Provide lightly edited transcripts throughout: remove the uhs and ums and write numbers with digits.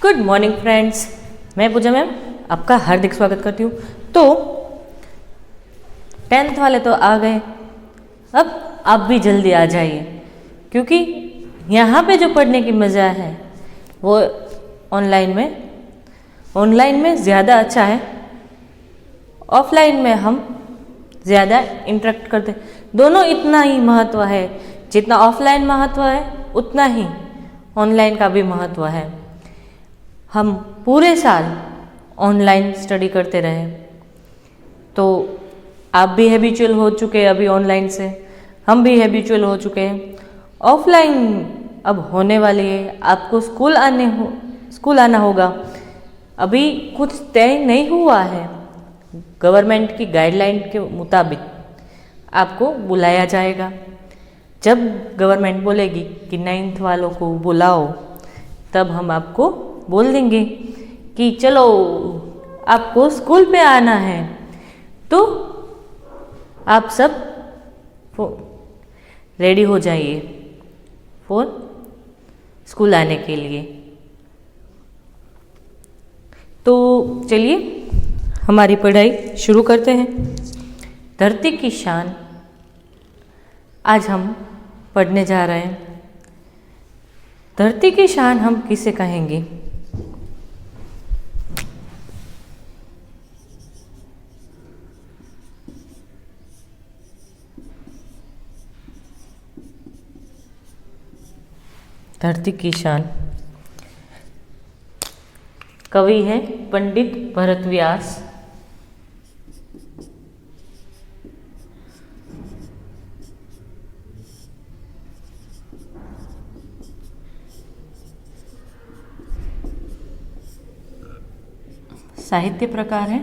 Good morning friends, मैं पूजा ma'am आपका हार्दिक स्वागत करती हूँ। तो 10th वाले तो आ गए, अब आप भी जल्दी आ जाइए, क्योंकि यहाँ पे जो पढ़ने की मज़ा है वो ऑनलाइन में ज़्यादा अच्छा है। ऑफलाइन में हम ज़्यादा इंटरेक्ट करते, दोनों इतना ही महत्व है। जितना ऑफलाइन महत्व है उतना ही ऑनलाइन का भी महत्व है। हम पूरे साल ऑनलाइन स्टडी करते रहे, तो आप भी हैबिचुअल हो चुके हैं अभी ऑनलाइन से, हम भी हैबिचुअल हो चुके हैं। ऑफलाइन अब होने वाली है, आपको स्कूल आना होगा। अभी कुछ तय नहीं हुआ है, गवर्नमेंट की गाइडलाइन के मुताबिक आपको बुलाया जाएगा। जब गवर्नमेंट बोलेगी कि 9th वालों को बुलाओ, तब हम आपको बोल देंगे कि चलो आपको स्कूल पे आना है। तो आप सब रेडी हो जाइए फॉर स्कूल आने के लिए। तो चलिए हमारी पढ़ाई शुरू करते हैं। धरती की शान आज हम पढ़ने जा रहे हैं। धरती की शान हम किसे कहेंगे? धरती की शान कवि है पंडित भरत व्यास। साहित्य प्रकार है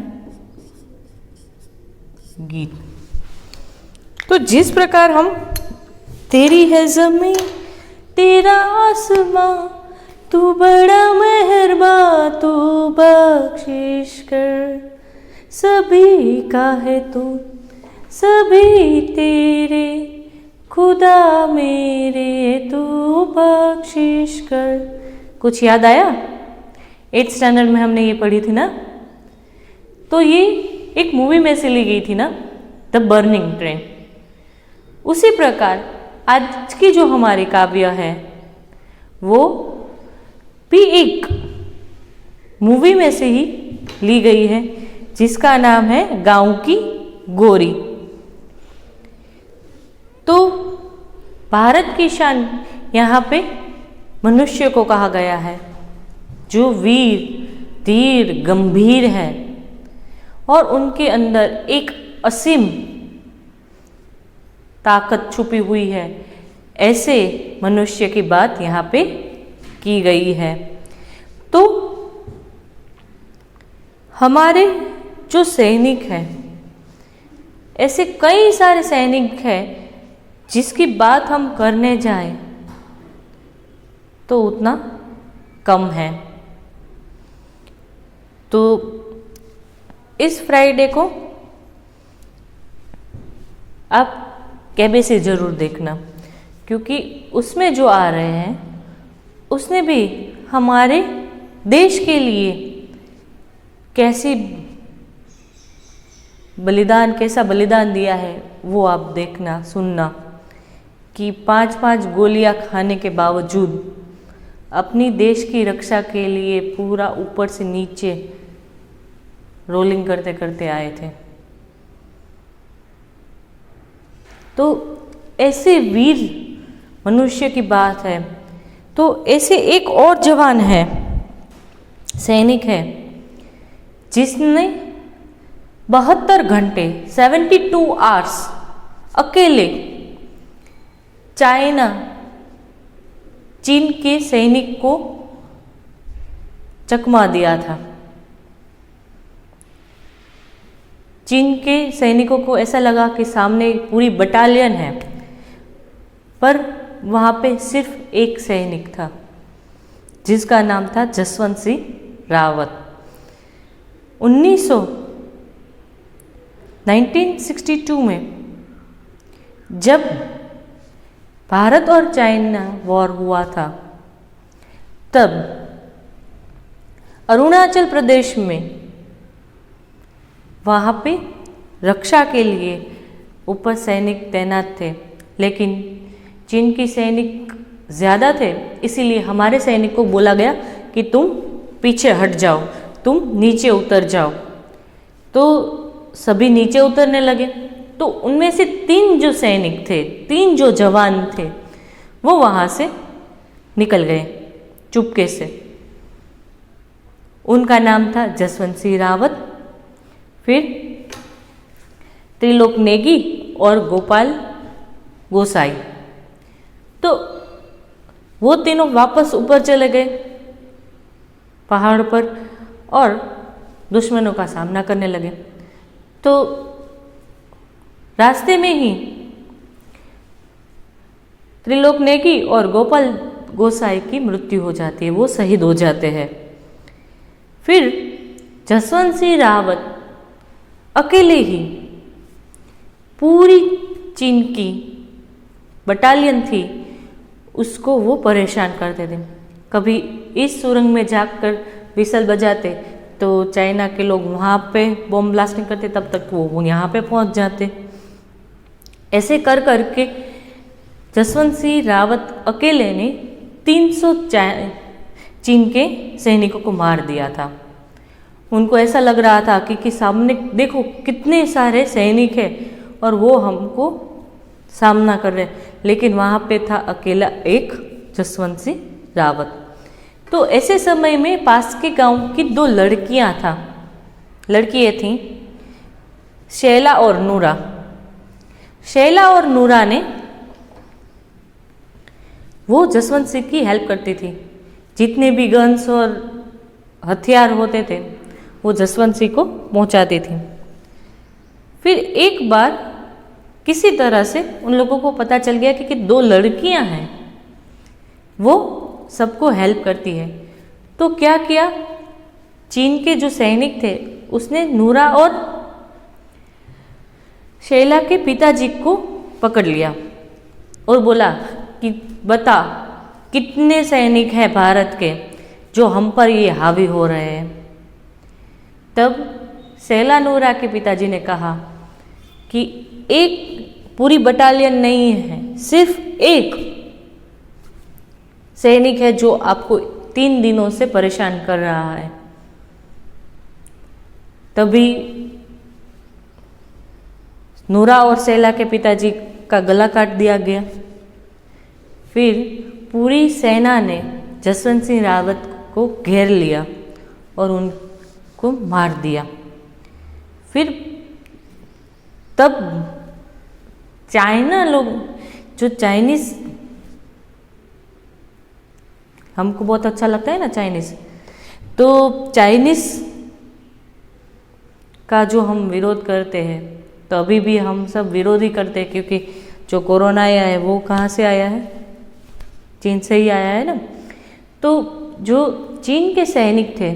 गीत। तो जिस प्रकार हम तेरी है ज़मीं तेरा आसमां, तू बड़ा मेहरबान, तू बख्शिश कर, सभी का है तू, सभी तेरे, खुदा मेरे तू बख्शिश कर। कुछ याद आया? 8th स्टैंडर्ड में हमने ये पढ़ी थी ना। तो ये एक मूवी में से ली गई थी ना, द बर्निंग ट्रेन। उसी प्रकार आज की जो हमारी काव्य है वो भी एक मूवी में से ही ली गई है, जिसका नाम है गांव की गोरी। तो भारत की शान यहाँ पे मनुष्य को कहा गया है, जो वीर धीर गंभीर है और उनके अंदर एक असीम ताकत छुपी हुई है। ऐसे मनुष्य की बात यहाँ पे की गई है। तो हमारे जो सैनिक हैं, ऐसे कई सारे सैनिक हैं जिसकी बात हम करने जाएं तो उतना कम है। तो इस फ्राइडे को आप कैबे से ज़रूर देखना, क्योंकि उसमें जो आ रहे हैं उसने भी हमारे देश के लिए कैसा बलिदान दिया है, वो आप देखना सुनना। कि 5-5 गोलियां खाने के बावजूद अपनी देश की रक्षा के लिए पूरा ऊपर से नीचे रोलिंग करते करते आए थे। तो ऐसे वीर मनुष्य की बात है। तो ऐसे एक और जवान है, सैनिक है, जिसने 72 घंटे 72 आवर्स अकेले चीन के सैनिक को चकमा दिया था। चीन के सैनिकों को ऐसा लगा कि सामने पूरी बटालियन है, पर वहाँ पे सिर्फ एक सैनिक था, जिसका नाम था जसवंत सिंह रावत। 1962 में जब भारत और चाइना वॉर हुआ था, तब अरुणाचल प्रदेश में वहाँ पे रक्षा के लिए ऊपर सैनिक तैनात थे, लेकिन चीन की सैनिक ज़्यादा थे, इसीलिए हमारे सैनिक को बोला गया कि तुम पीछे हट जाओ, तुम नीचे उतर जाओ। तो सभी नीचे उतरने लगे। तो उनमें से 3 जो सैनिक थे, 3 जो जवान थे, वो वहाँ से निकल गए चुपके से। उनका नाम था जसवंत सिंह रावत, फिर त्रिलोक नेगी और गोपाल गोसाई। तो वो तीनों वापस ऊपर चले गए पहाड़ पर और दुश्मनों का सामना करने लगे। तो रास्ते में ही त्रिलोक नेगी और गोपाल गोसाई की मृत्यु हो जाती है, वो शहीद हो जाते हैं। फिर जसवंत सिंह रावत अकेले ही पूरी चीन की बटालियन थी उसको वो परेशान करते थे। कभी इस सुरंग में जाकर विसल बजाते तो चाइना के लोग वहाँ पे बॉम्ब ब्लास्टिंग करते, तब तक वो यहाँ पे पहुँच जाते। ऐसे कर करके जसवंत सिंह रावत अकेले ने 300 चीन के सैनिकों को मार दिया था। उनको ऐसा लग रहा था कि सामने देखो कितने सारे सैनिक हैं और वो हमको सामना कर रहे हैं, लेकिन वहाँ पे था अकेला एक जसवंत सिंह रावत। तो ऐसे समय में पास के गांव की 2 लड़कियां थीं, शैला और नूरा। शैला और नूरा ने वो जसवंत सिंह की हेल्प करती थी। जितने भी गन्स और हथियार होते थे वो जसवंत सिंह को पहुंचाती थी। फिर एक बार किसी तरह से उन लोगों को पता चल गया कि 2 लड़कियां हैं, वो सबको हेल्प करती है। तो क्या किया, चीन के जो सैनिक थे उसने नूरा और शैला के पिताजी को पकड़ लिया और बोला कि बता कितने सैनिक हैं भारत के जो हम पर ये हावी हो रहे हैं। तब शैला नूरा के पिताजी ने कहा कि एक पूरी बटालियन नहीं है, सिर्फ एक सैनिक है जो आपको 3 दिनों से परेशान कर रहा है। तभी नूरा और शैला के पिताजी का गला काट दिया गया। फिर पूरी सेना ने जसवंत सिंह रावत को घेर लिया और उनको मार दिया। फिर तब चाइना लोग, जो चाइनीज, हमको बहुत अच्छा लगता है ना चाइनीज, तो चाइनीज का जो हम विरोध करते हैं, तो अभी भी हम सब विरोध ही करते हैं, क्योंकि जो कोरोना आया है वो कहाँ से आया है, चीन से ही आया है ना। तो जो चीन के सैनिक थे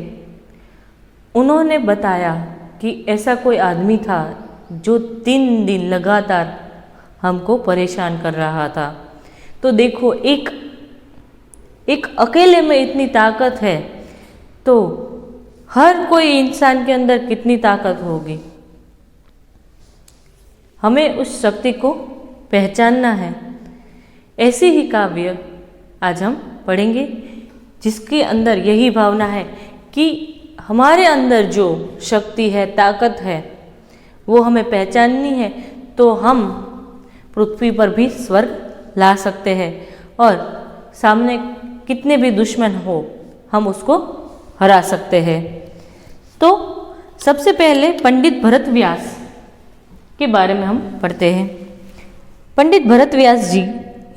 उन्होंने बताया कि ऐसा कोई आदमी था जो 3 दिन लगातार हमको परेशान कर रहा था। तो देखो एक अकेले में इतनी ताकत है, तो हर कोई इंसान के अंदर कितनी ताकत होगी। हमें उस शक्ति को पहचानना है। ऐसे ही काव्य आज हम पढ़ेंगे जिसके अंदर यही भावना है कि हमारे अंदर जो शक्ति है, ताकत है, वो हमें पहचाननी है, तो हम पृथ्वी पर भी स्वर्ग ला सकते हैं और सामने कितने भी दुश्मन हो हम उसको हरा सकते हैं। तो सबसे पहले पंडित भरत व्यास के बारे में हम पढ़ते हैं। पंडित भरत व्यास जी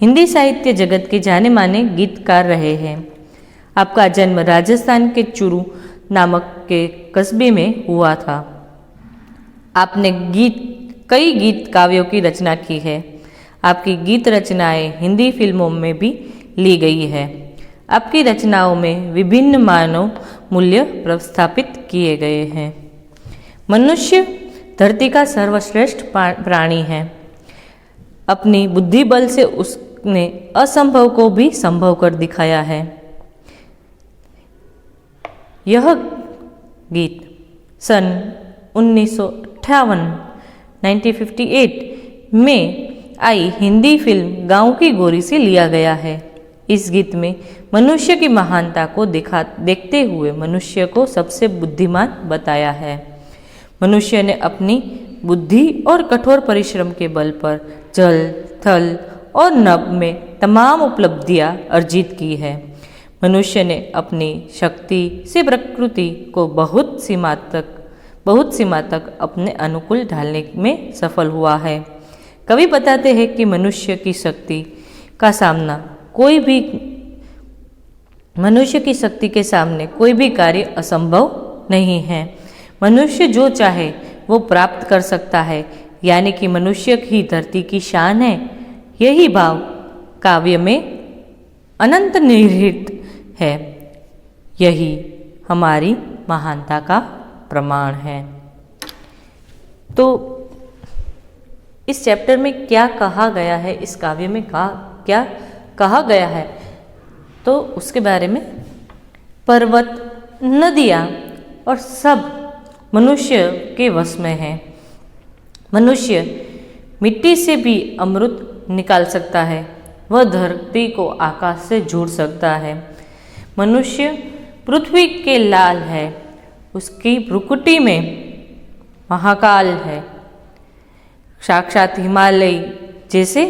हिंदी साहित्य जगत के जाने माने गीतकार रहे हैं। आपका जन्म राजस्थान के चूरू नामक के कस्बे में हुआ था। आपने कई गीत काव्यों की रचना की है। आपकी गीत रचनाएं हिंदी फिल्मों में भी ली गई है। आपकी रचनाओं में विभिन्न मानव मूल्य प्रस्थापित किए गए हैं। मनुष्य धरती का सर्वश्रेष्ठ प्राणी है। अपनी बुद्धि बल से उसने असंभव को भी संभव कर दिखाया है। यह गीत सन 1958 में आई हिंदी फिल्म गाँव की गोरी से लिया गया है। इस गीत में मनुष्य की महानता को देखते हुए मनुष्य को सबसे बुद्धिमान बताया है। मनुष्य ने अपनी बुद्धि और कठोर परिश्रम के बल पर जल, थल और नभ में तमाम उपलब्धियां अर्जित की है। मनुष्य ने अपनी शक्ति से प्रकृति को बहुत सीमा तक अपने अनुकूल ढालने में सफल हुआ है। कवि बताते हैं कि मनुष्य की शक्ति के सामने कोई भी कार्य असंभव नहीं है। मनुष्य जो चाहे वो प्राप्त कर सकता है, यानी कि मनुष्य ही धरती की शान है। यही भाव काव्य में अनंत निहित है। यही हमारी महानता का प्रमाण है। तो इस चैप्टर में क्या कहा गया है, इस काव्य में क्या कहा गया है, तो उसके बारे में पर्वत, नदियाँ और सब मनुष्य के वश में है। मनुष्य मिट्टी से भी अमृत निकाल सकता है, वह धरती को आकाश से जोड़ सकता है। मनुष्य पृथ्वी के लाल है, उसकी भ्रुकुटी में महाकाल है। साक्षात हिमालय जैसे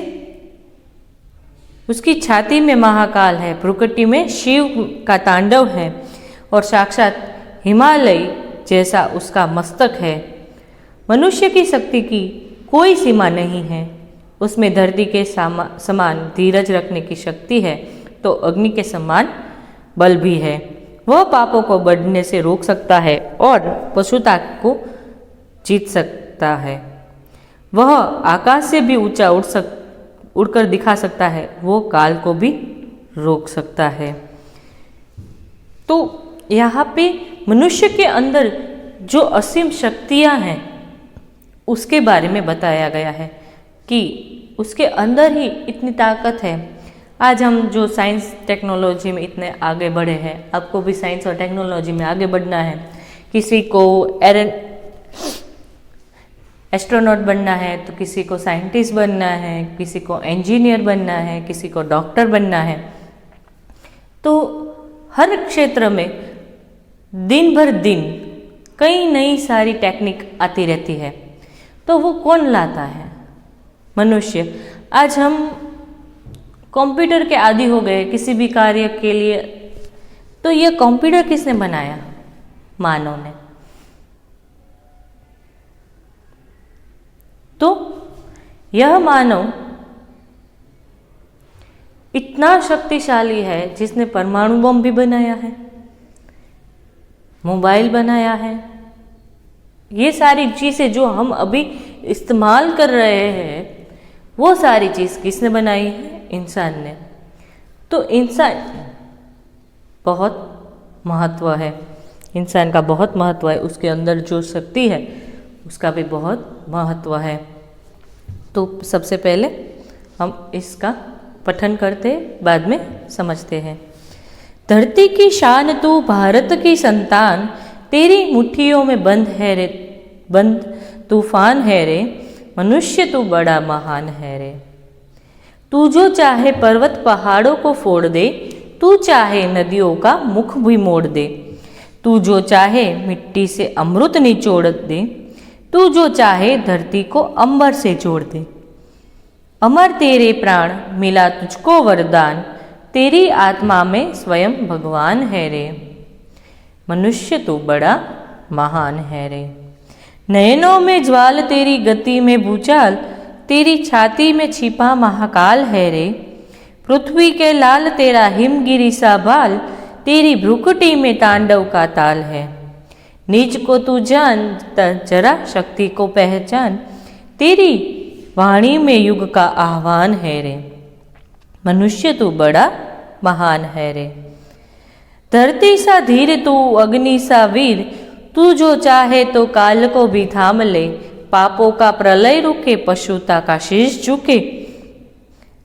उसकी छाती में महाकाल है, भ्रुकुटी में शिव का तांडव है और साक्षात हिमालय जैसा उसका मस्तक है। मनुष्य की शक्ति की कोई सीमा नहीं है। उसमें धरती के समान धीरज रखने की शक्ति है, तो अग्नि के समान बल भी है। वह पापों को बढ़ने से रोक सकता है और पशुता को जीत सकता है। वह आकाश से भी ऊंचा उड़कर दिखा सकता है, वो काल को भी रोक सकता है। तो यहाँ पे मनुष्य के अंदर जो असीम शक्तियाँ हैं उसके बारे में बताया गया है कि उसके अंदर ही इतनी ताकत है। आज हम जो साइंस टेक्नोलॉजी में इतने आगे बढ़े हैं, आपको भी साइंस और टेक्नोलॉजी में आगे बढ़ना है। किसी को एस्ट्रोनॉट बनना है, तो किसी को साइंटिस्ट बनना है, किसी को इंजीनियर बनना है, किसी को डॉक्टर बनना है। तो हर क्षेत्र में दिन भर दिन कई नई सारी टेक्निक आती रहती है। तो वो कौन लाता है? मनुष्य। आज हम कंप्यूटर के आदी हो गए किसी भी कार्य के लिए। तो ये कंप्यूटर किसने बनाया? मानव ने। तो यह मानव इतना शक्तिशाली है जिसने परमाणु बम भी बनाया है, मोबाइल बनाया है। ये सारी चीज़ें जो हम अभी इस्तेमाल कर रहे हैं, वो सारी चीज़ किसने बनाई है? इंसान ने। तो इंसान बहुत महत्व है, इंसान का बहुत महत्व है। उसके अंदर जो शक्ति है उसका भी बहुत महत्व है। तो सबसे पहले हम इसका पठन करते, बाद में समझते हैं। धरती की शान तू, भारत की संतान, तेरी मुट्ठियों में बंद तूफान है रे। मनुष्य तू बड़ा महान है रे। तू जो चाहे पर्वत पहाड़ों को फोड़ दे, तू चाहे नदियों का मुख भी मोड़ दे। तू जो चाहे मिट्टी से अमृत निचोड़ दे, तू जो चाहे धरती को अंबर से जोड़ दे। अमर तेरे प्राण, मिला तुझको वरदान, तेरी आत्मा में स्वयं भगवान है रे। मनुष्य तू बड़ा महान है रे। नयनों में ज्वाल, तेरी गति में भूचाल, तेरी छाती में छिपा महाकाल है रे। पृथ्वी के लाल, तेरा हिमगिरी सा बाल, तेरी भ्रुकुटी में तांडव का ताल है। निज को तू जान, जरा शक्ति को पहचान, तेरी वाणी में युग का आह्वान है रे। मनुष्य तू बड़ा महान है रे। धरती सा धीर तू, अग्नि सा वीर, तू जो चाहे तो काल को भी थाम ले। पापों का प्रलय रुके, पशुता का शीश झुके।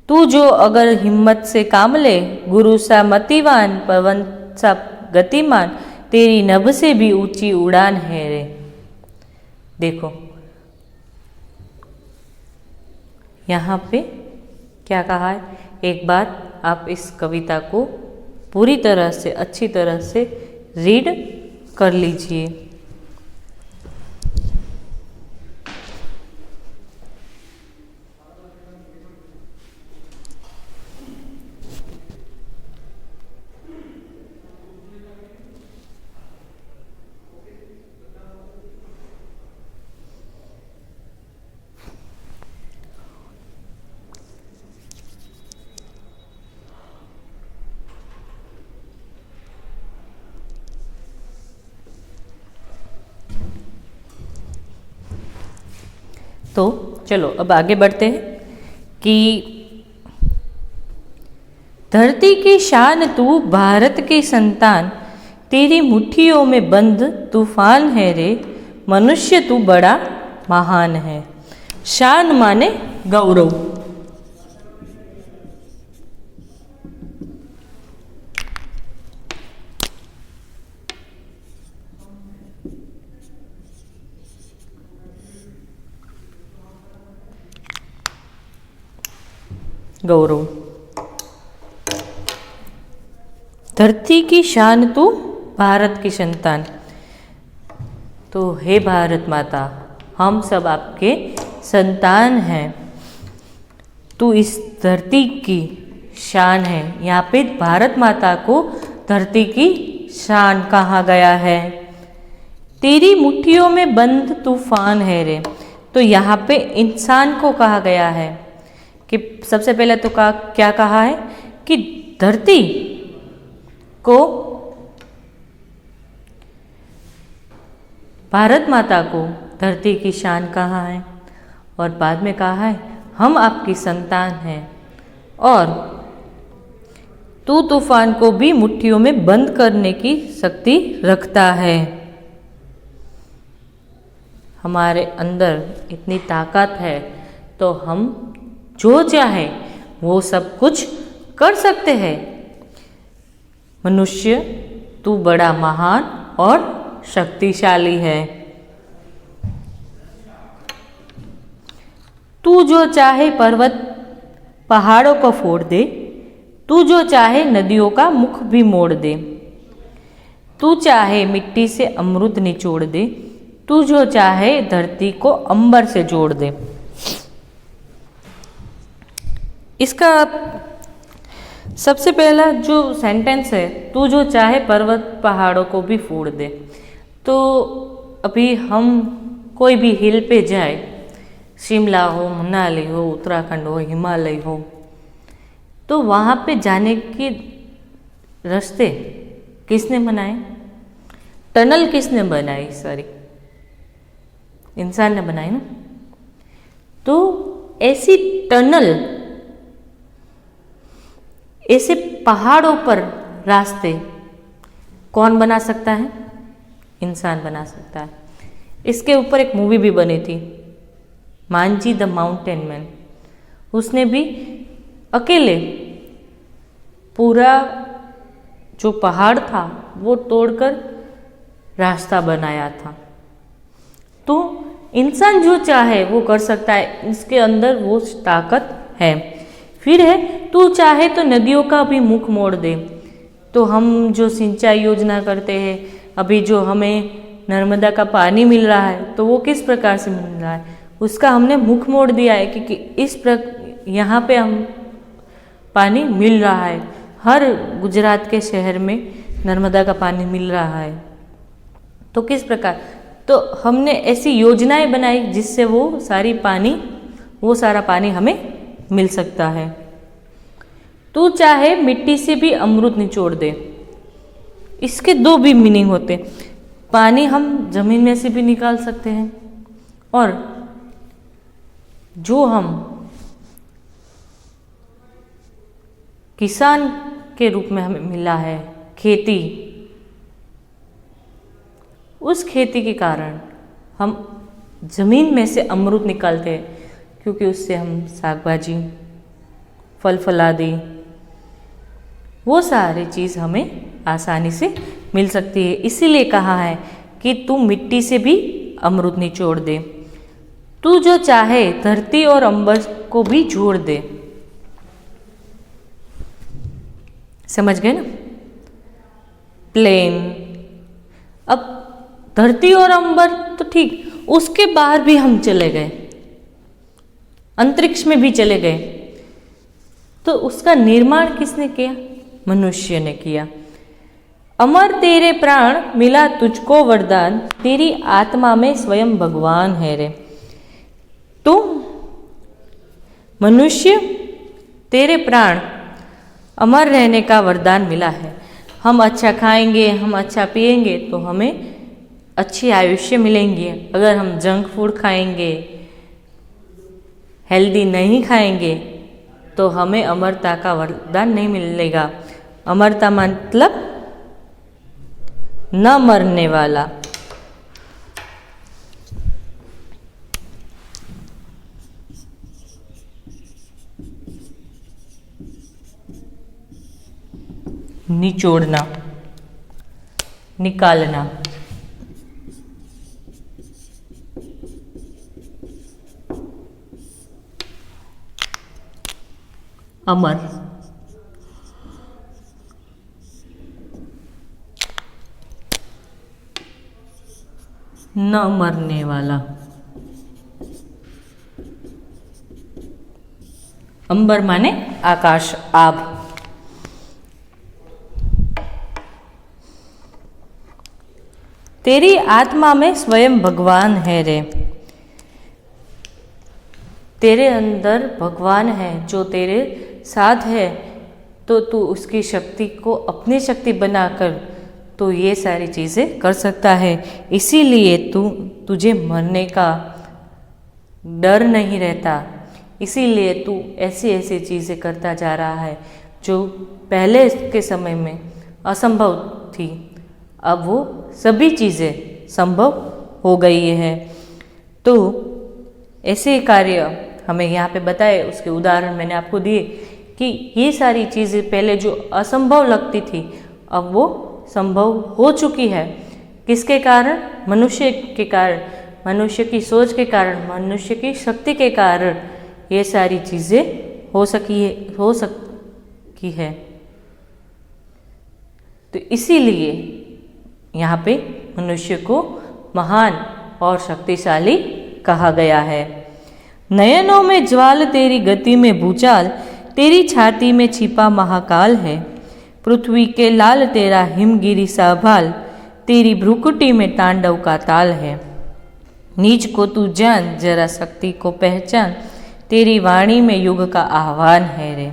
तू जो अगर हिम्मत से काम ले, गुरु सा मतिवान, पवन सा गतिमान, तेरी नभ से भी ऊंची उड़ान है रे। देखो यहाँ पे क्या कहा है, एक बार आप इस कविता को पूरी तरह से अच्छी तरह से रीड कर लीजिए। तो चलो अब आगे बढ़ते हैं कि धरती की शान तू, भारत की संतान, तेरी मुट्ठियों में बंद तूफान है रे, मनुष्य तू बड़ा महान है। शान माने गौरव। गौरव। धरती की शान तू, भारत की संतान। तो हे भारत माता, हम सब आपके संतान हैं। तू इस धरती की शान है। यहाँ पे भारत माता को धरती की शान कहा गया है। तेरी मुट्ठियों में बंद तूफान है रे। तो यहाँ पे इंसान को कहा गया है कि सबसे पहले तो क्या कहा है कि धरती को, भारत माता को धरती की शान कहा है, और बाद में कहा है हम आपकी संतान हैं और तू तूफान को भी मुट्ठियों में बंद करने की शक्ति रखता है। हमारे अंदर इतनी ताकत है तो हम जो चाहे वो सब कुछ कर सकते हैं। मनुष्य तू बड़ा महान और शक्तिशाली है। तू जो चाहे पर्वत पहाड़ों को फोड़ दे, तू जो चाहे नदियों का मुख भी मोड़ दे, तू चाहे मिट्टी से अमृत निचोड़ दे, तू जो चाहे धरती को अंबर से जोड़ दे। इसका सबसे पहला जो सेंटेंस है, तू जो चाहे पर्वत पहाड़ों को भी फोड़ दे। तो अभी हम कोई भी हिल पे जाए, शिमला हो, मनाली हो, उत्तराखंड हो, हिमालय हो, तो वहाँ पे जाने के रास्ते किसने बनाए? टनल किसने बनाई? सॉरी, इंसान ने बनाई ना। तो ऐसी टनल, ऐसे पहाड़ों पर रास्ते कौन बना सकता है? इंसान बना सकता है। इसके ऊपर एक मूवी भी बनी थी, मांझी द माउंटेन मैन। उसने भी अकेले पूरा जो पहाड़ था वो तोड़कर रास्ता बनाया था। तो इंसान जो चाहे वो कर सकता है, इसके अंदर वो ताकत है। फिर है, तू चाहे तो नदियों का भी मुख मोड़ दे। तो हम जो सिंचाई योजना करते हैं, अभी जो हमें नर्मदा का पानी मिल रहा है, तो वो किस प्रकार से मिल रहा है? उसका हमने मुख मोड़ दिया है कि यहाँ पे हम पानी मिल रहा है। हर गुजरात के शहर में नर्मदा का पानी मिल रहा है। तो किस प्रकार? तो हमने ऐसी योजनाएं बनाई जिससे वो सारा पानी हमें मिल सकता है। तू चाहे मिट्टी से भी अमृत निचोड़ दे। इसके दो भी मीनिंग होते। पानी हम जमीन में से भी निकाल सकते हैं, और जो हम किसान के रूप में हमें मिला है खेती, उस खेती के कारण हम जमीन में से अमृत निकालते हैं, क्योंकि उससे हम साग भाजी, फल फलादी, वो सारी चीज़ हमें आसानी से मिल सकती है, इसीलिए कहा है कि तू मिट्टी से भी अमृत निचोड़ दे। तू जो चाहे धरती और अंबर को भी जोड़ दे। समझ गए ना? प्लेन। अब धरती और अंबर तो ठीक, उसके बाहर भी हम चले गए, अंतरिक्ष में भी चले गए, तो उसका निर्माण किसने किया? मनुष्य ने किया। अमर तेरे प्राण मिला तुझको वरदान, तेरी आत्मा में स्वयं भगवान है रे। तो मनुष्य तेरे प्राण अमर रहने का वरदान मिला है। हम अच्छा खाएंगे, हम अच्छा पिएंगे तो हमें अच्छी आयुष्य मिलेंगी। अगर हम जंक फूड खाएंगे, हेल्दी नहीं खाएंगे तो हमें अमरता का वरदान नहीं मिलेगा। अमरता मतलब न मरने वाला। निचोड़ना, निकालना। अमर, न मरने वाला। अंबर माने आकाश, आभ। तेरी आत्मा में स्वयं भगवान है रे। तेरे अंदर भगवान है जो तेरे साथ है, तो तू उसकी शक्ति को अपनी शक्ति बनाकर तो ये सारी चीज़ें कर सकता है। इसीलिए तुझे मरने का डर नहीं रहता। इसीलिए तू ऐसी ऐसी चीज़ें करता जा रहा है जो पहले के समय में असंभव थी, अब वो सभी चीज़ें संभव हो गई है। तो ऐसे कार्य हमें यहाँ पे बताए, उसके उदाहरण मैंने आपको दिए कि ये सारी चीज़ें पहले जो असंभव लगती थी अब वो संभव हो चुकी है। किसके कारण? मनुष्य के कारण, मनुष्य की सोच के कारण, मनुष्य की शक्ति के कारण ये सारी चीज़ें हो सकी है। तो इसीलिए यहाँ पे मनुष्य को महान और शक्तिशाली कहा गया है। नयनों में ज्वाल तेरी गति में भूचाल, तेरी छाती में छिपा महाकाल है। पृथ्वी के लाल तेरा हिमगिरी सा भाल, तेरी भ्रुकुटी में तांडव का ताल है। नीच को तू जान, जरा शक्ति को पहचान, तेरी वाणी में युग का आह्वान है रे।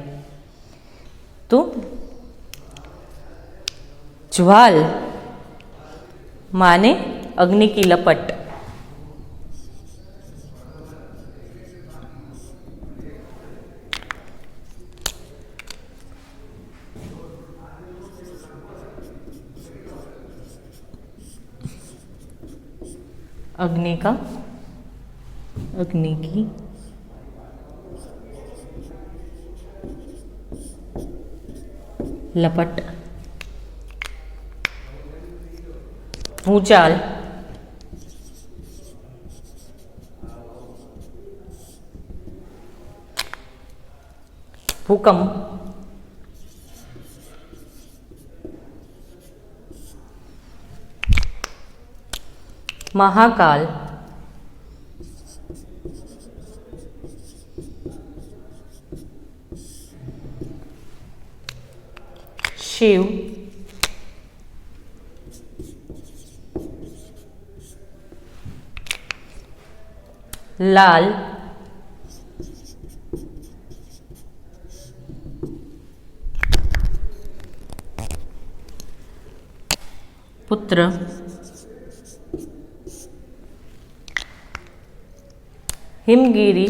तो ज्वाल माने अग्नि की लपट। अग्नि की लपट। भूचाल, भूकंप, महाकाल, शिव, लाल, पुत्र, हिमगिरी,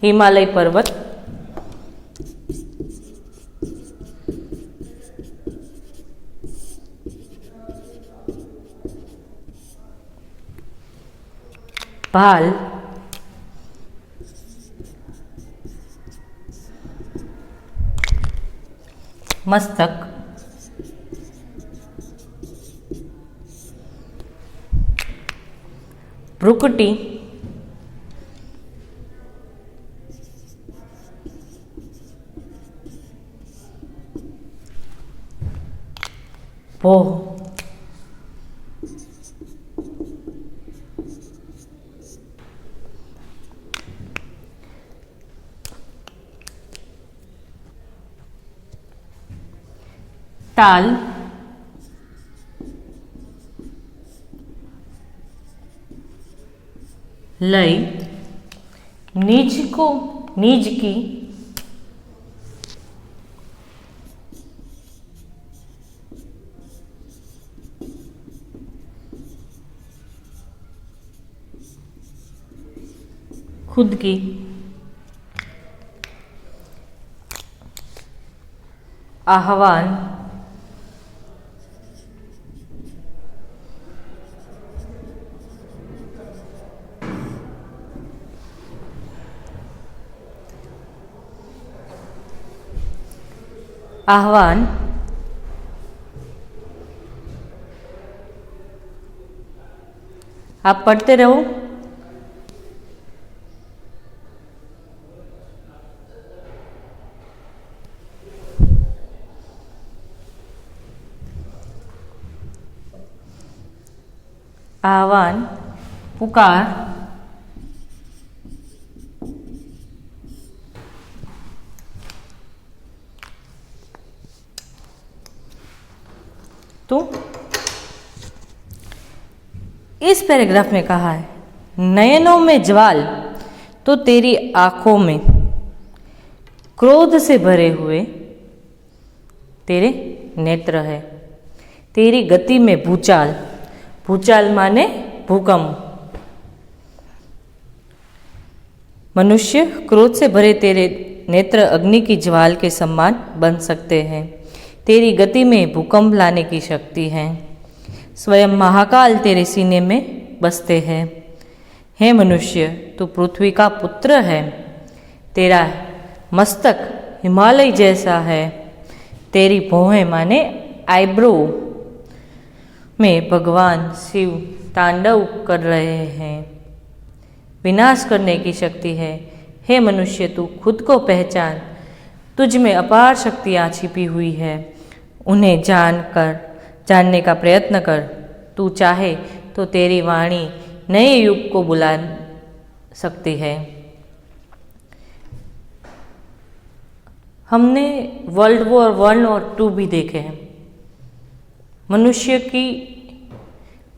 हिमालय पर्वत, भाल, मस्तक, भ्रुकुटी, भौं, ताल, लय, निज को निज की, खुद की, आह्वान, आह्वान, आप पढ़ते रहो। आह्वान, पुकार, तो इस पैराग्राफ में कहा है, नयनों में ज्वाल तो तेरी आंखों में, क्रोध से भरे हुए तेरे नेत्र है, तेरी गति में भूचाल, भूचाल माने भूकंप। मनुष्य क्रोध से भरे तेरे नेत्र अग्नि की ज्वाल के समान बन सकते हैं। तेरी गति में भूकंप लाने की शक्ति है। स्वयं महाकाल तेरे सीने में बसते हैं। हे मनुष्य, तू पृथ्वी का पुत्र है। तेरा मस्तक हिमालय जैसा है। तेरी भौहें माने आईब्रो में भगवान शिव तांडव कर रहे हैं। विनाश करने की शक्ति है। हे मनुष्य, तू खुद को पहचान। तुझ में अपार शक्तियाँ छिपी हुई है। उन्हें जानने का प्रयत्न कर। तू चाहे तो तेरी वाणी नए युग को बुला सकती है। हमने वर्ल्ड वॉर 1 और 2 भी देखे हैं। मनुष्य की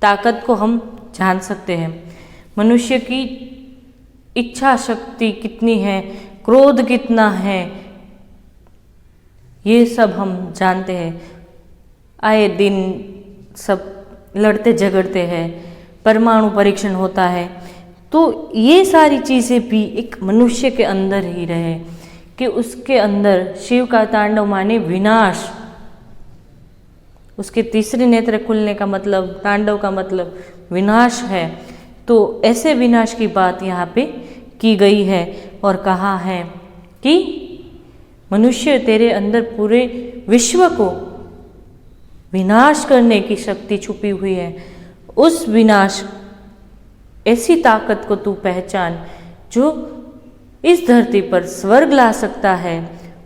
ताकत को हम जान सकते हैं। मनुष्य की इच्छा शक्ति कितनी है, क्रोध कितना है, ये सब हम जानते हैं। आए दिन सब लड़ते झगड़ते हैं, परमाणु परीक्षण होता है। तो ये सारी चीज़ें भी एक मनुष्य के अंदर ही रहे कि उसके अंदर शिव का तांडव माने विनाश। उसके तीसरे नेत्र खुलने का मतलब, तांडव का मतलब विनाश है। तो ऐसे विनाश की बात यहाँ पे की गई है और कहा है कि मनुष्य, तेरे अंदर पूरे विश्व को विनाश करने की शक्ति छुपी हुई है। उस विनाश, ऐसी ताकत को तू पहचान जो इस धरती पर स्वर्ग ला सकता है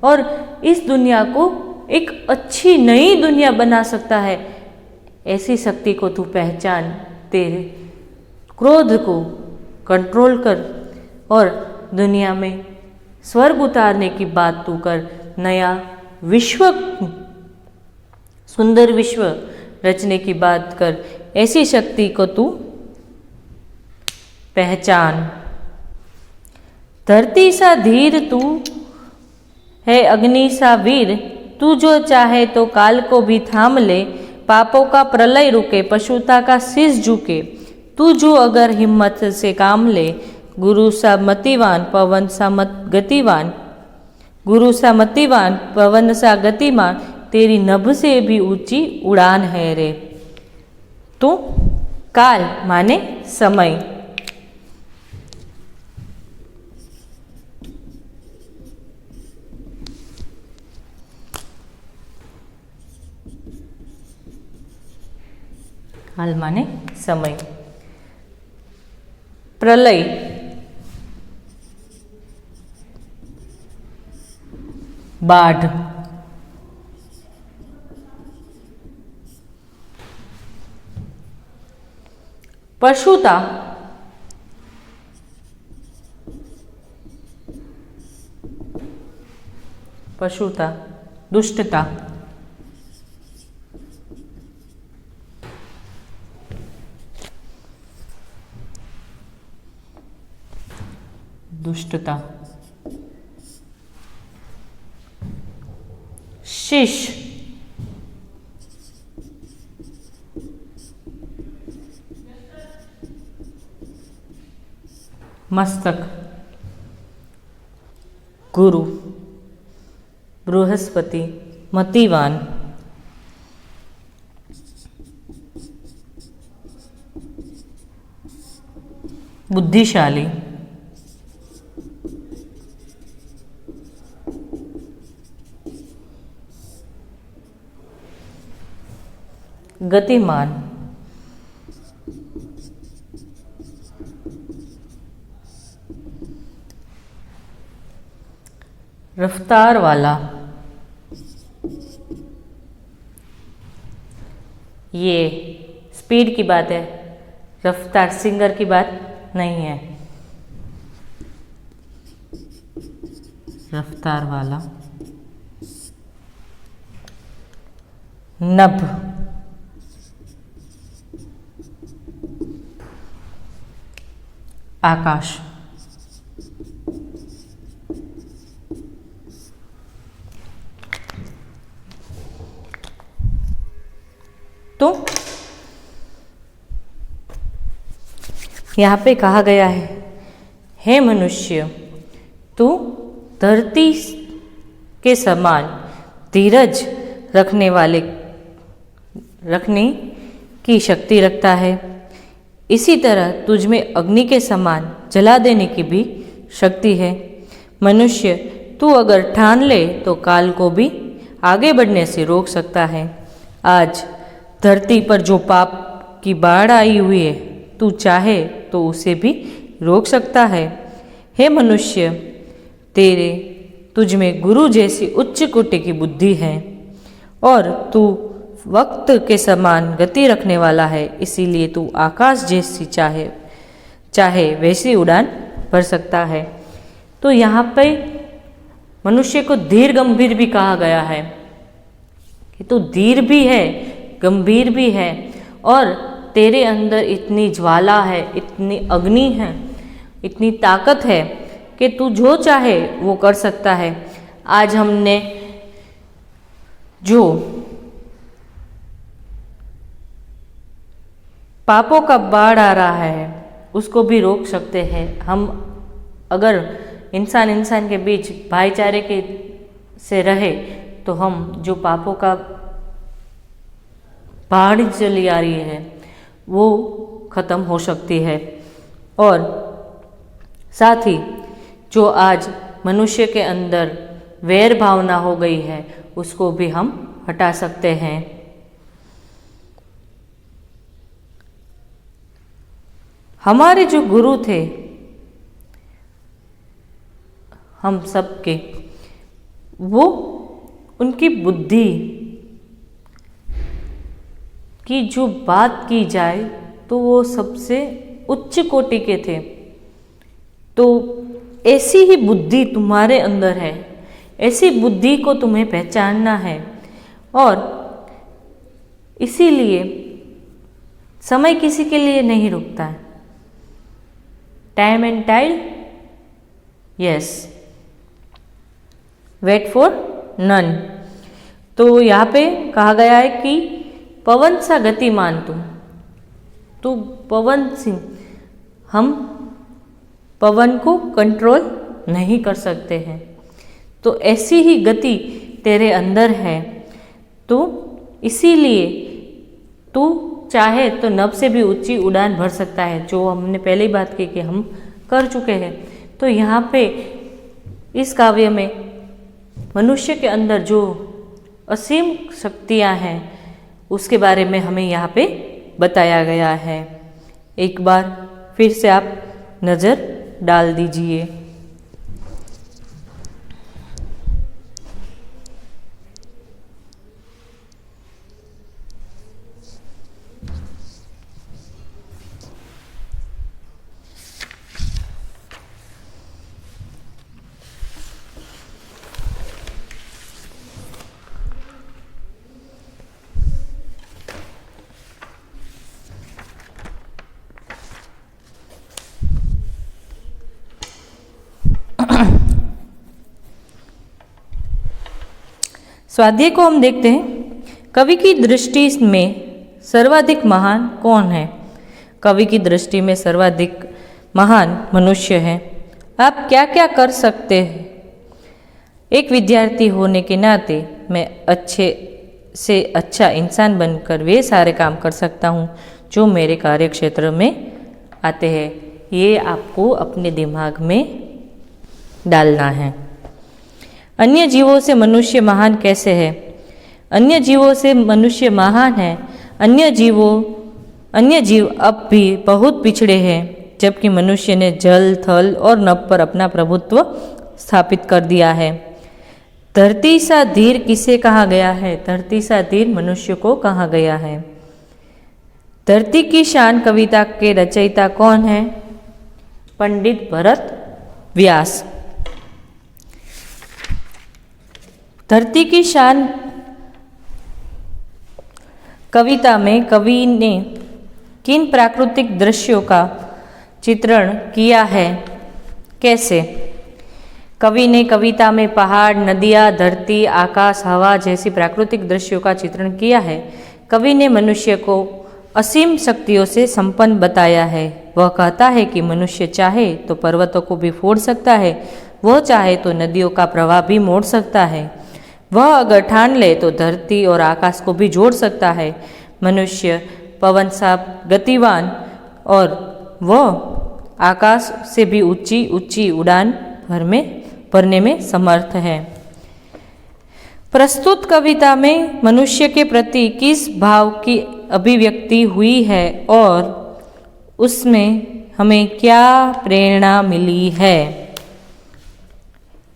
और इस दुनिया को एक अच्छी नई दुनिया बना सकता है। ऐसी शक्ति को तू पहचान। तेरे क्रोध को कंट्रोल कर और दुनिया में स्वर्ग उतारने की बात तू कर। नया विश्व, सुंदर विश्व रचने की बात कर। ऐसी शक्ति को तू पहचान। धरती सा धीर तू है, अग्नि सा वीर। तू जो चाहे तो काल को भी थाम ले। पापों का प्रलय रुके, पशुता का शीश झुके। तू जो अगर हिम्मत से काम ले। गुरु सा मतिवान, पवन सा गतिवान। गुरु सा मतिवान, पवन सा गतिमान। तेरी नभ से भी ऊंची उड़ान है रे। तो काल माने समय। काल माने समय। प्रलय, बाढ़, पशुता, पशुता, दुष्टता, दुष्टता, शीश, मस्तक, गुरु, बृहस्पति, मतिवान, बुद्धिशाली, गतिमान, रफ्तार वाला, ये स्पीड की बात है, रफ्तार सिंगर की बात नहीं है। रफ्तार वाला, नभ, आकाश, तो यहाँ पे कहा गया है, हे मनुष्य, तू धरती के समान धीरज रखने की शक्ति रखता है, इसी तरह तुझ में अग्नि के समान जला देने की भी शक्ति है। मनुष्य, तू अगर ठान ले तो काल को भी आगे बढ़ने से रोक सकता है। आज धरती पर जो पाप की बाढ़ आई हुई है, तू चाहे तो उसे भी रोक सकता है। हे मनुष्य, तुझ में गुरु जैसी उच्च कोटि की बुद्धि है और तू वक्त के समान गति रखने वाला है, इसीलिए तू आकाश जैसी चाहे वैसी उड़ान भर सकता है। तो यहाँ पे मनुष्य को धीर गंभीर भी कहा गया है कि तू धीर भी है, गंभीर भी है और तेरे अंदर इतनी ज्वाला है, इतनी अग्नि है, इतनी ताकत है कि तू जो चाहे वो कर सकता है। आज हमने जो पापों का बाढ़ आ रहा है उसको भी रोक सकते हैं हम, अगर इंसान के बीच भाईचारे के से रहे तो हम जो पापों का बाढ़ चली आ रही है वो खत्म हो सकती है। और साथ ही जो आज मनुष्य के अंदर वैर भावना हो गई है उसको भी हम हटा सकते हैं। हमारे जो गुरु थे हम सबके, वो उनकी बुद्धि की जो बात की जाए तो वो सबसे उच्च कोटि के थे। तो ऐसी ही बुद्धि तुम्हारे अंदर है, ऐसी बुद्धि को तुम्हें पहचानना है और इसीलिए समय किसी के लिए नहीं रुकता है। Time and tide, yes, wait for none. तो यहाँ पे कहा गया है कि पवन सा गतिमान तू पवन सिंह, हम पवन को कंट्रोल नहीं कर सकते हैं, तो ऐसी ही गति तेरे अंदर है। तो इसीलिए तू चाहे तो नभ से भी ऊंची उड़ान भर सकता है, जो हमने पहले ही बात की कि हम कर चुके हैं। तो यहाँ पे इस काव्य में मनुष्य के अंदर जो असीम शक्तियाँ हैं उसके बारे में हमें यहाँ पे बताया गया है। एक बार फिर से आप नज़र डाल दीजिए। स्वाध्याय को हम देखते हैं। कवि की दृष्टि में सर्वाधिक महान कौन है? कवि की दृष्टि में सर्वाधिक महान मनुष्य है। आप क्या क्या कर सकते हैं? एक विद्यार्थी होने के नाते मैं अच्छे से अच्छा इंसान बनकर वे सारे काम कर सकता हूँ जो मेरे कार्य क्षेत्र में आते हैं। ये आपको अपने दिमाग में डालना है। अन्य जीवों से मनुष्य महान कैसे है? अन्य जीवों से मनुष्य महान है। अन्य जीव अब भी बहुत पिछड़े हैं, जबकि मनुष्य ने जल, थल और नभ पर अपना प्रभुत्व स्थापित कर दिया है। धरती सा धीर किसे कहा गया है? धरती सा धीर मनुष्य को कहा गया है। धरती की शान कविता के रचयिता कौन है? पंडित भरत व्यास। धरती की शान कविता में कवि ने किन प्राकृतिक दृश्यों का चित्रण किया है? कैसे? कवि ने कविता में पहाड़, नदियाँ, धरती, आकाश, हवा जैसी प्राकृतिक दृश्यों का चित्रण किया है। कवि ने मनुष्य को असीम शक्तियों से संपन्न बताया है। वह कहता है कि मनुष्य चाहे तो पर्वतों को भी फोड़ सकता है, वह चाहे तो नदियों का प्रवाह भी मोड़ सकता है, वह अगर ठान ले तो धरती और आकाश को भी जोड़ सकता है। मनुष्य पवन सा गतिवान और वह आकाश से भी ऊंची ऊंची उड़ान भरने में समर्थ है। प्रस्तुत कविता में मनुष्य के प्रति किस भाव की अभिव्यक्ति हुई है और उसमें हमें क्या प्रेरणा मिली है?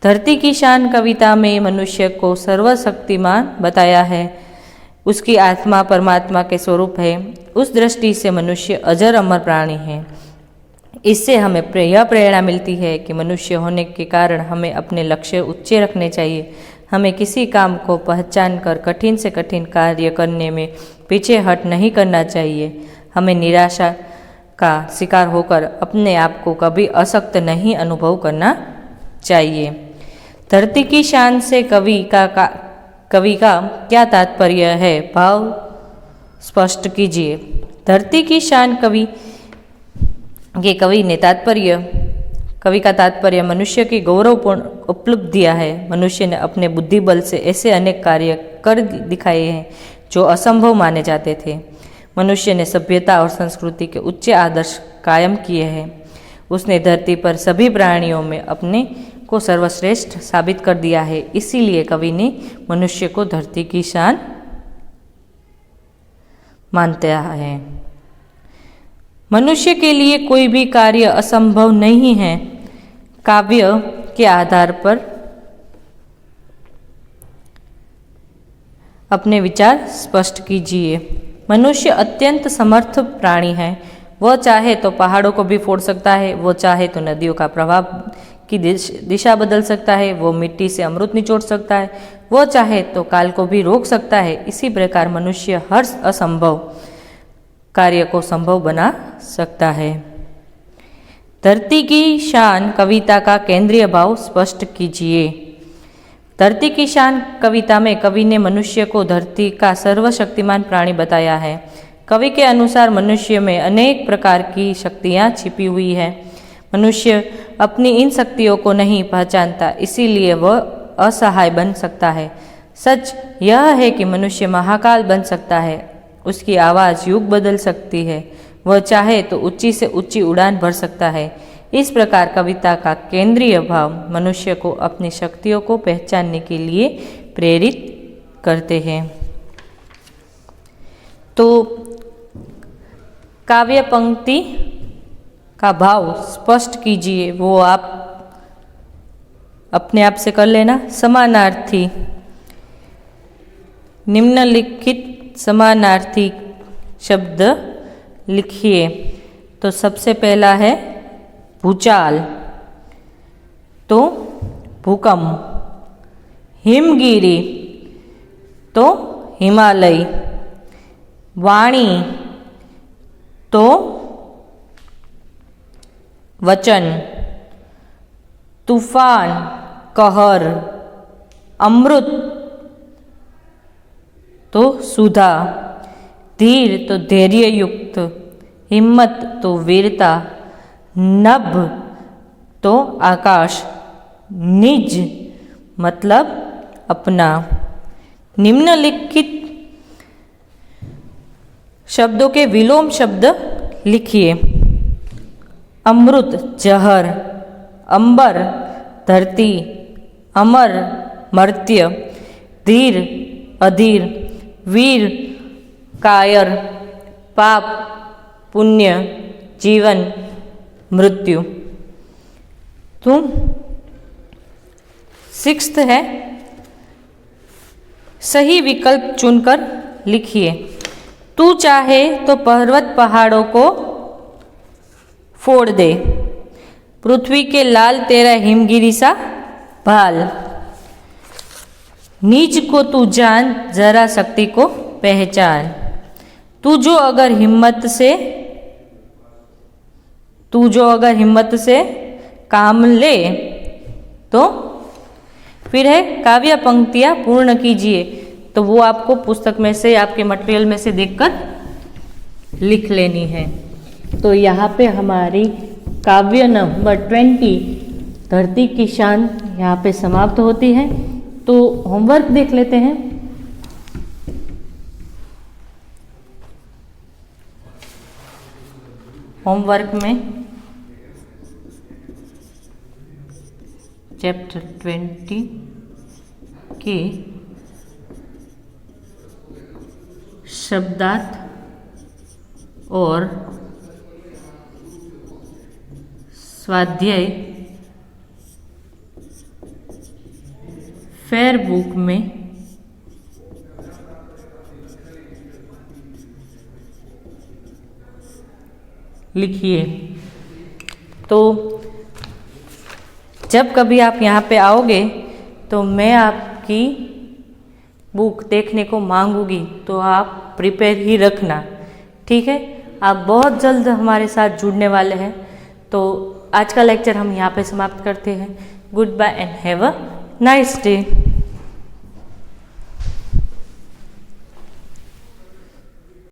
धरती की शान कविता में मनुष्य को सर्वशक्तिमान बताया है। उसकी आत्मा परमात्मा के स्वरूप है। उस दृष्टि से मनुष्य अजर अमर प्राणी है। इससे हमें यह प्रेरणा मिलती है कि मनुष्य होने के कारण हमें अपने लक्ष्य ऊंचे रखने चाहिए। हमें किसी काम को पहचान कर कठिन से कठिन कार्य करने में पीछे हट नहीं करना चाहिए। हमें निराशा का शिकार होकर अपने आप को कभी अशक्त नहीं अनुभव करना चाहिए। धरती की शान से कवि का क्या तात्पर्य है? भाव स्पष्ट कीजिए। धरती की शान कवि ने कवि का तात्पर्य मनुष्य की गौरवपूर्ण उपलब्धियां है। मनुष्य ने अपने बुद्धि बल से ऐसे अनेक कार्य कर दिखाए हैं जो असंभव माने जाते थे। मनुष्य ने सभ्यता और संस्कृति के उच्च आदर्श कायम किए हैं। उसने धरती पर सभी प्राणियों में अपने को सर्वश्रेष्ठ साबित कर दिया है। इसीलिए कवि ने मनुष्य को धरती की शान मानता है। मनुष्य के लिए कोई भी कार्य असंभव नहीं है। काव्य के आधार पर अपने विचार स्पष्ट कीजिए। मनुष्य अत्यंत समर्थ प्राणी है। वह चाहे तो पहाड़ों को भी फोड़ सकता है, वो चाहे तो नदियों का प्रवाह की दिशा बदल सकता है, वो मिट्टी से अमृत निचोड़ सकता है, वो चाहे तो काल को भी रोक सकता है। इसी प्रकार मनुष्य हर असंभव कार्य को संभव बना सकता है। धरती की शान कविता का केंद्रीय भाव स्पष्ट कीजिए। धरती की शान कविता में कवि ने मनुष्य को धरती का सर्वशक्तिमान प्राणी बताया है। कवि के अनुसार मनुष्य में अनेक प्रकार की शक्तियाँ छिपी हुई है। मनुष्य अपनी इन शक्तियों को नहीं पहचानता, इसीलिए वह असहाय बन सकता है। सच यह है कि मनुष्य महाकाल बन सकता है। उसकी आवाज़ युग बदल सकती है। वह चाहे तो ऊंची से ऊंची उड़ान भर सकता है। इस प्रकार कविता का केंद्रीय भाव मनुष्य को अपनी शक्तियों को पहचानने के लिए प्रेरित करते हैं। तो काव्य पंक्ति का भाव स्पष्ट कीजिए, वो आप अपने आप से कर लेना। समानार्थी, निम्नलिखित समानार्थी शब्द लिखिए। तो सबसे पहला है भूचाल, तो भूकंप। हिमगिरी, तो हिमालय। वाणी, तो वचन। तूफान, कहर। अमृत, तो सुधा। धीर, तो धैर्य युक्त। हिम्मत, तो वीरता। नभ, तो आकाश। निज मतलब अपना। निम्नलिखित शब्दों के विलोम शब्द लिखिए। अमृत, जहर। अंबर, धरती। अमर, मर्त्य। धीर, अधीर। वीर, कायर। पाप, पुण्य। जीवन, मृत्यु। तो सिक्स्थ है, सही विकल्प चुनकर लिखिए। तू चाहे तो पर्वत पहाड़ों को फोड़ दे, पृथ्वी के लाल तेरा हिमगिरी सा भाल। नीच को तू जान, जरा शक्ति को पहचान। तू जो अगर हिम्मत से काम ले, तो फिर है काव्य पंक्तियाँ पूर्ण कीजिए। तो वो आपको पुस्तक में से, आपके मटेरियल में से देखकर लिख लेनी है। तो यहाँ पे हमारी काव्य नंबर 20 धरती की शान यहाँ पे समाप्त होती है। तो होमवर्क देख लेते हैं। होमवर्क में चैप्टर 20 के शब्दार्थ और स्वाध्याय फेयर बुक में लिखिए। तो जब कभी आप यहाँ पे आओगे तो मैं आपकी बुक देखने को मांगूंगी, तो आप प्रिपेयर ही रखना, ठीक है। आप बहुत जल्द हमारे साथ जुड़ने वाले हैं। तो आज का लेक्चर हम यहाँ पे समाप्त करते हैं। Goodbye and have a nice day.